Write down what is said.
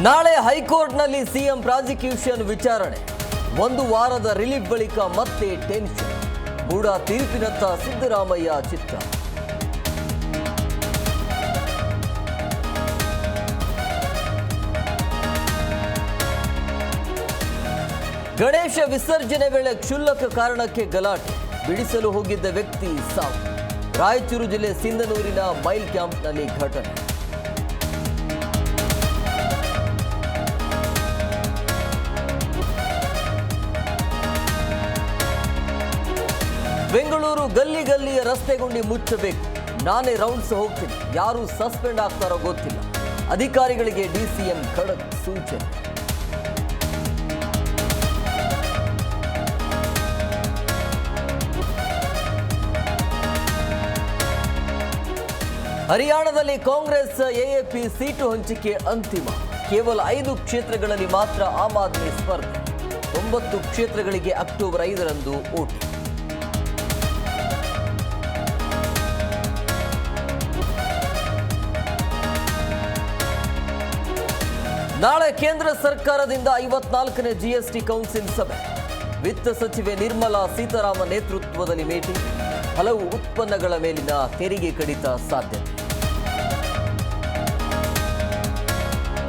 ನಾಳೆ ಹೈಕೋರ್ಟ್ನಲ್ಲಿ CM prosecution ವಿಚಾರಣೆ. ಒಂದು ವಾರದ ರಿಲೀಫ್ ಬಳಿಕ ಮತ್ತೆ ಟೆನ್ಷನ್. ಮೂಡ ತೀರ್ಪಿನತ್ತ ಸಿದ್ದರಾಮಯ್ಯ ಚಿತ್ತ. ಗಣೇಶ ವಿಸರ್ಜನೆ ವೇಳೆ ಕ್ಷುಲ್ಲಕ ಕಾರಣಕ್ಕೆ ಗಲಾಟೆ. ಬಿಡಿಸಲು ಹೋಗಿದ್ದ ವ್ಯಕ್ತಿ ಸಾವು. ರಾಯಚೂರು ಜಿಲ್ಲೆ ಸಿಂಧನೂರಿನ ಮೈಲ್ ಕ್ಯಾಂಪ್ನಲ್ಲಿ ಘಟನೆ. ಬೆಂಗಳೂರು ಗಲ್ಲಿ ಗಲ್ಲಿಯ ರಸ್ತೆ ಗುಂಡಿ ಮುಚ್ಚಬೇಕು. ನಾನೇ ರೌಂಡ್ಸ್ ಹೋಗ್ತೀನಿ. ಯಾರು ಸಸ್ಪೆಂಡ್ ಆಗ್ತಾರೋ ಗೊತ್ತಿಲ್ಲ. ಅಧಿಕಾರಿಗಳಿಗೆ ಡಿಸಿಎಂ ಖಡಕ್ ಸೂಚನೆ. ಹರಿಯಾಣದಲ್ಲಿ ಕಾಂಗ್ರೆಸ್ ಎಎಪಿ ಸೀಟು ಹಂಚಿಕೆ ಅಂತಿಮ. ಕೇವಲ 5 ಕ್ಷೇತ್ರಗಳಲ್ಲಿ ಮಾತ್ರ ಆಮ್ ಆದ್ಮಿ ಸ್ಪರ್ಧೆ. 9 ಕ್ಷೇತ್ರಗಳಿಗೆ ಅಕ್ಟೋಬರ್ 5ರಂದು ವೋಟಿಂಗ್. ನಾಳೆ ಕೇಂದ್ರ ಸರ್ಕಾರದಿಂದ 54ನೇ ಜಿಎಸ್ಟಿ ಕೌನ್ಸಿಲ್ ಸಭೆ. ವಿತ್ತ ಸಚಿವೆ ನಿರ್ಮಲಾ ಸೀತಾರಾಮನ್ ನೇತೃತ್ವದಲ್ಲಿ ಮೀಟಿಂಗ್. ಹಲವು ಉತ್ಪನ್ನಗಳ ಮೇಲಿನ ತೆರಿಗೆ ಕಡಿತ ಸಾಧ್ಯತೆ.